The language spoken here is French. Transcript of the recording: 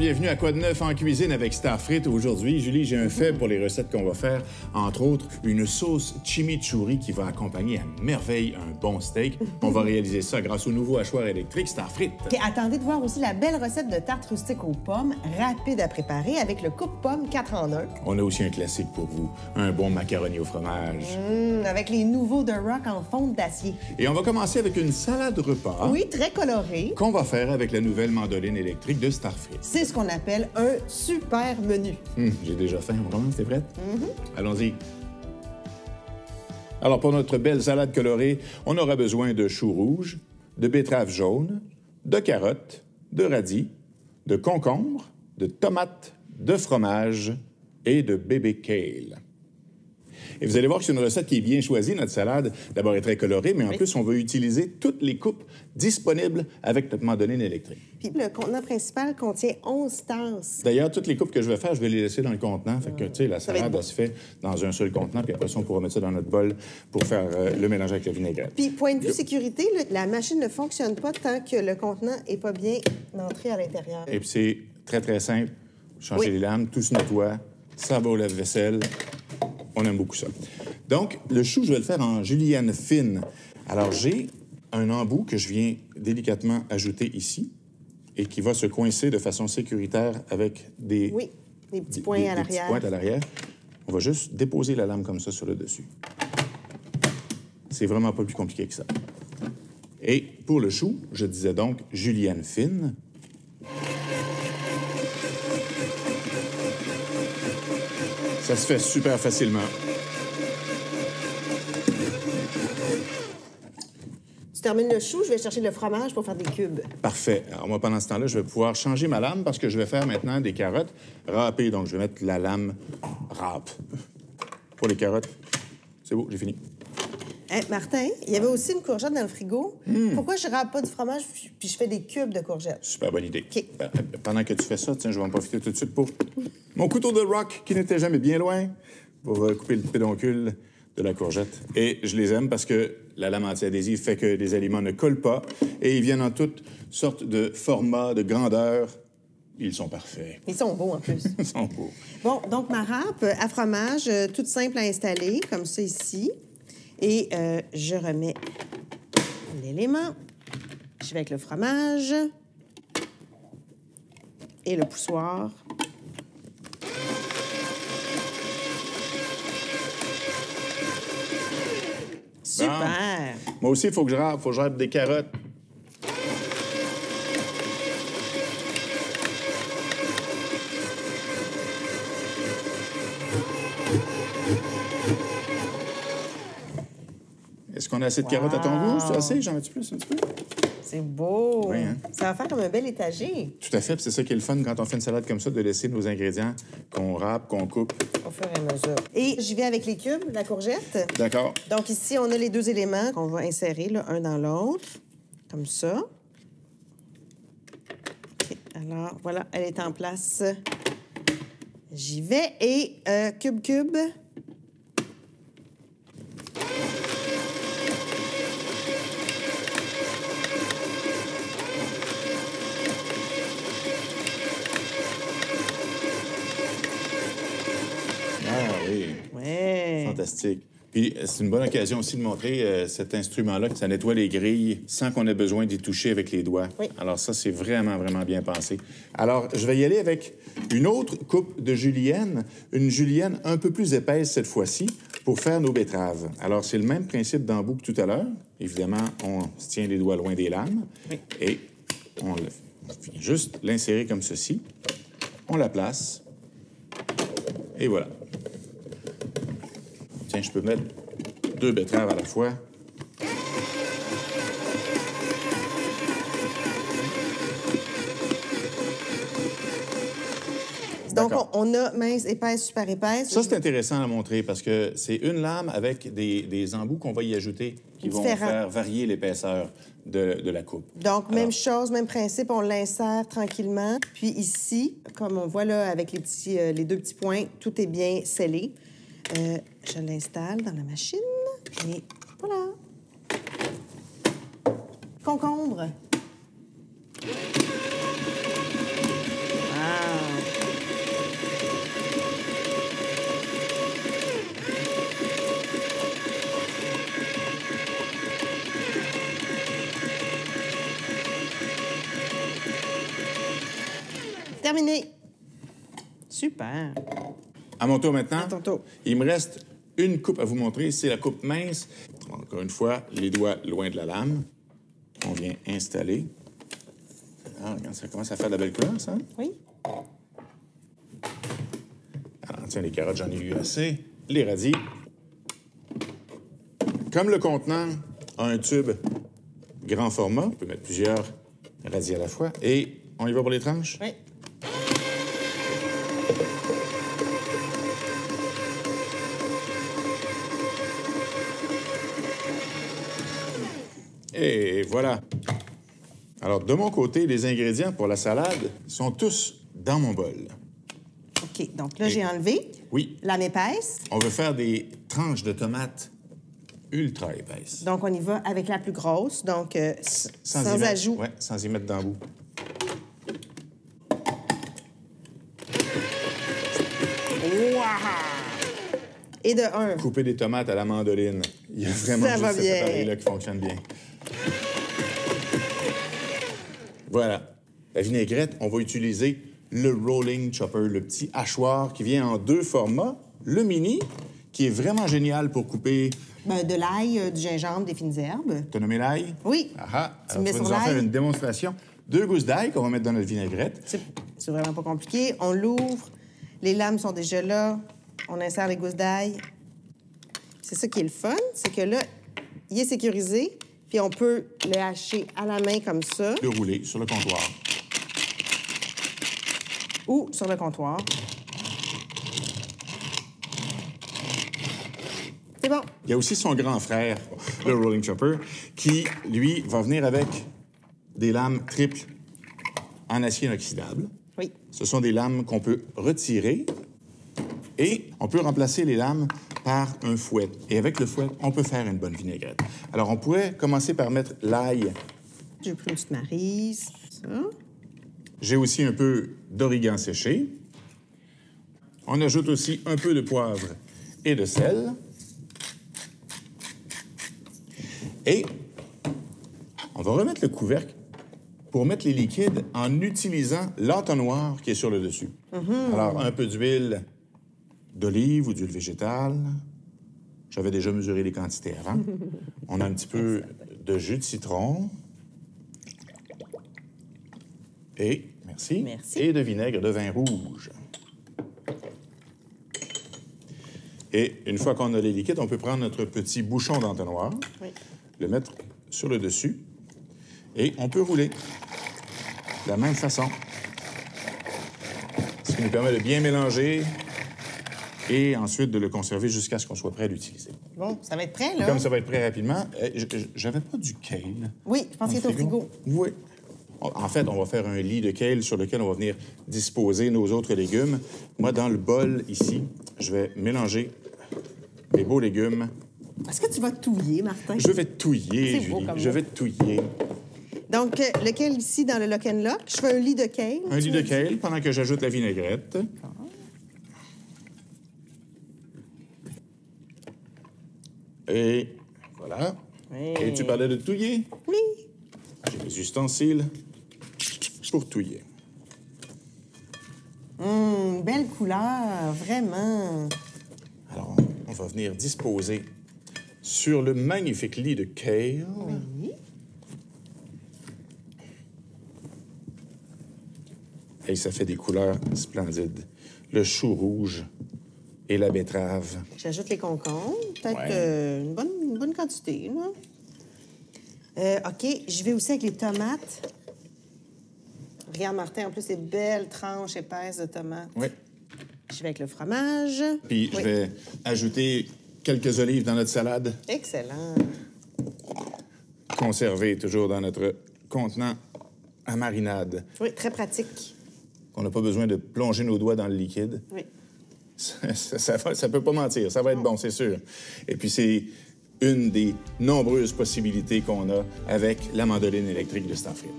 bienvenue à Quoi de neuf en cuisine avec Starfrit. Aujourd'hui, Julie, j'ai un fait pour les recettes qu'on va faire. Entre autres, une sauce chimichurri qui va accompagner à merveille un bon steak. On va réaliser ça grâce au nouveau hachoir électrique Starfrit. Puis attendez de voir aussi la belle recette de tarte rustique aux pommes, rapide à préparer avec le coupe-pomme 4 en 1. On a aussi un classique pour vous, un bon macaroni au fromage. Avec les nouveaux de Rock en fonte d'acier. Et on va commencer avec une salade repas. Oui, très colorée. Qu'on va faire avec la nouvelle mandoline électrique de Starfrit. C'est ce qu'on appelle un super menu. J'ai déjà faim. On commence, t'es prête? Allons-y. Alors, pour notre belle salade colorée, on aura besoin de choux rouges, de betteraves jaunes, de carottes, de radis, de concombres, de tomates, de fromage et de bébé kale. Et vous allez voir que c'est une recette qui est bien choisie. Notre salade, d'abord, est très colorée, mais en plus, on va utiliser toutes les coupes disponibles avec notre mandoline électrique. Puis le contenant principal contient 11 tasses. D'ailleurs, toutes les coupes que je vais faire, je vais les laisser dans le contenant. Fait que, tu sais, la salade, elle se fait dans un seul contenant, puis après ça, on pourra mettre ça dans notre bol pour faire le mélange avec la vinaigrette. Puis, point de vue sécurité, la machine ne fonctionne pas tant que le contenant n'est pas bien entré à l'intérieur. Et puis, c'est très, très simple. Changer les lames, tout se nettoie, ça va au lave-vaisselle. On aime beaucoup ça. Donc, le chou, je vais le faire en julienne fine. Alors, j'ai un embout que je viens délicatement ajouter ici et qui va se coincer de façon sécuritaire avec des... Oui, des petits points à l'arrière. Des petits points à l'arrière. On va juste déposer la lame comme ça sur le dessus. C'est vraiment pas plus compliqué que ça. Et pour le chou, je disais donc julienne fine. Ça se fait super facilement. Tu termines le chou, je vais chercher le fromage pour faire des cubes. Parfait. Alors moi, pendant ce temps-là, je vais pouvoir changer ma lame parce que je vais faire maintenant des carottes râpées. Donc, je vais mettre la lame râpe. Pour les carottes, c'est beau, j'ai fini. Hey, Martin, il y avait aussi une courgette dans le frigo. Pourquoi je râpe pas du fromage puis je fais des cubes de courgettes? Super bonne idée. OK. Pendant que tu fais ça, tiens, je vais en profiter tout de suite pour mon couteau de rock qui n'était jamais bien loin pour couper le pédoncule de la courgette. Et je les aime parce que la lame anti-adhésive fait que les aliments ne collent pas et ils viennent en toutes sortes de formats, de grandeurs. Ils sont parfaits. Ils sont beaux, en plus. Ils sont beaux. Bon, donc ma râpe à fromage, toute simple à installer, comme ça ici. Et je remets l'élément. Je vais avec le fromage et le poussoir. Super! Bon. Moi aussi, il faut que je râpe. Faut que je râpe des carottes. Est-ce qu'on a assez de carottes à ton goût? C'est assez? J'en mets-tu plus un petit peu? C'est beau! Oui, hein? Ça va faire comme un bel étagé. Tout à fait. Puis c'est ça qui est le fun quand on fait une salade comme ça, de laisser nos ingrédients qu'on râpe, qu'on coupe. Au fur et à mesure. Et j'y vais avec les cubes, la courgette. D'accord. Donc ici, on a les deux éléments qu'on va insérer l'un dans l'autre, comme ça. OK. Alors, voilà, elle est en place. J'y vais et cube. Ah oui. Ouais. Fantastique. Puis c'est une bonne occasion aussi de montrer cet instrument-là, que ça nettoie les grilles sans qu'on ait besoin d'y toucher avec les doigts. Oui. Alors ça, c'est vraiment, vraiment bien pensé. Alors, je vais y aller avec une autre coupe de julienne, une julienne un peu plus épaisse cette fois-ci, pour faire nos betteraves. Alors, c'est le même principe d'embout que tout à l'heure. Évidemment, on se tient les doigts loin des lames. Oui. Et on vient juste l'insérer comme ceci. On la place. Et voilà. Tiens, je peux mettre 2 betteraves à la fois. Donc, on a mince, épaisse, super épaisse. Ça, c'est intéressant à montrer parce que c'est une lame avec des embouts qu'on va y ajouter qui vont faire varier l'épaisseur de la coupe. Donc, même chose, même principe, on l'insère tranquillement. Puis ici, comme on voit là avec les deux petits points, tout est bien scellé. Je l'installe dans la machine et voilà. Concombre. terminé. Super. À mon tour maintenant. À ton tour. Il me reste une coupe à vous montrer. C'est la coupe mince. Encore une fois, les doigts loin de la lame. On vient installer. Ah, regarde, ça commence à faire de la belle couleur, ça. Oui. Alors, tiens, les carottes, j'en ai eu assez. Les radis. Comme le contenant a un tube grand format, on peut mettre plusieurs radis à la fois. Et on y va pour les tranches? Oui. Et voilà. Alors, de mon côté, les ingrédients pour la salade sont tous dans mon bol. OK. Donc là, j'ai enlevé Oui, lame épaisse. on veut faire des tranches de tomates ultra épaisses. Donc, on y va avec la plus grosse. Donc, sans y mettre- ajout. Ouais, sans y mettre dans le bout. Et de 1. Couper des tomates à la mandoline. Il y a vraiment Ça va juste bien. cet appareil-là qui fonctionne bien. Voilà. La vinaigrette, on va utiliser le rolling chopper, le petit hachoir qui vient en 2 formats. Le mini, qui est vraiment génial pour couper... De l'ail, du gingembre, des fines herbes. T'as nommé l'ail? Oui. Ah, Tu alors, mets tu vas sur nous en faire l'ail? une démonstration. 2 gousses d'ail qu'on va mettre dans notre vinaigrette. C'est vraiment pas compliqué. On l'ouvre. Les lames sont déjà là. On insère les gousses d'ail. C'est ça qui est le fun, c'est que là, il est sécurisé, puis on peut le hacher à la main comme ça Le rouler sur le comptoir. ou sur le comptoir. C'est bon. Il y a aussi son grand frère, le rolling chopper, qui, lui, va venir avec des lames triples en acier inoxydable. Oui. Ce sont des lames qu'on peut retirer et on peut remplacer les lames par un fouet. Et avec le fouet, on peut faire une bonne vinaigrette. Alors, on pourrait commencer par mettre l'ail. J'ai pris une petite maryse. Ça. J'ai aussi un peu d'origan séché. On ajoute aussi un peu de poivre et de sel. Et on va remettre le couvercle pour mettre les liquides en utilisant l'entonnoir qui est sur le dessus. Alors, un peu d'huile d'olive ou d'huile végétale. J'avais déjà mesuré les quantités avant. On a un petit peu de jus de citron. Et, merci. Merci. Et de vinaigre de vin rouge. Et une fois qu'on a les liquides, on peut prendre notre petit bouchon d'entonnoir, Oui. le mettre sur le dessus, et on peut rouler de la même façon. Ce qui nous permet de bien mélanger et ensuite de le conserver jusqu'à ce qu'on soit prêt à l'utiliser. Bon, ça va être prêt, là. Comme ça va être prêt rapidement, j'avais pas du kale. Oui, je pense qu'il est au frigo. Oui. En fait, on va faire un lit de kale sur lequel on va venir disposer nos autres légumes. Moi, dans le bol, ici, je vais mélanger mes beaux légumes. Est-ce que tu vas touiller, Martin? Je vais touiller, C'est beau Julie. comme Je mot. vais touiller. Donc, lequel ici, dans le lock and lock? Je fais un lit de kale. Un lit tu de me dis? kale pendant que j'ajoute la vinaigrette. Et voilà. Oui. Et tu parlais de touiller? Oui. J'ai mes ustensiles pour touiller. Belle couleur, vraiment. Alors, on va venir disposer sur le magnifique lit de kale. Oui. Et ça fait des couleurs splendides. Le chou rouge et la betterave. J'ajoute les concombres. Peut-être Ouais. une bonne quantité, là. OK, je vais aussi avec les tomates. Regarde, Martin, en plus, ces belles tranches épaisses de tomates. Oui. Je vais avec le fromage. Puis Oui. je vais ajouter quelques olives dans notre salade, Excellent. conservées toujours dans notre contenant à marinade, Oui, très pratique. qu'on n'a pas besoin de plonger nos doigts dans le liquide. Oui. Ça peut pas mentir, ça va être bon, c'est sûr. Et puis c'est une des nombreuses possibilités qu'on a avec la mandoline électrique de Stanfield.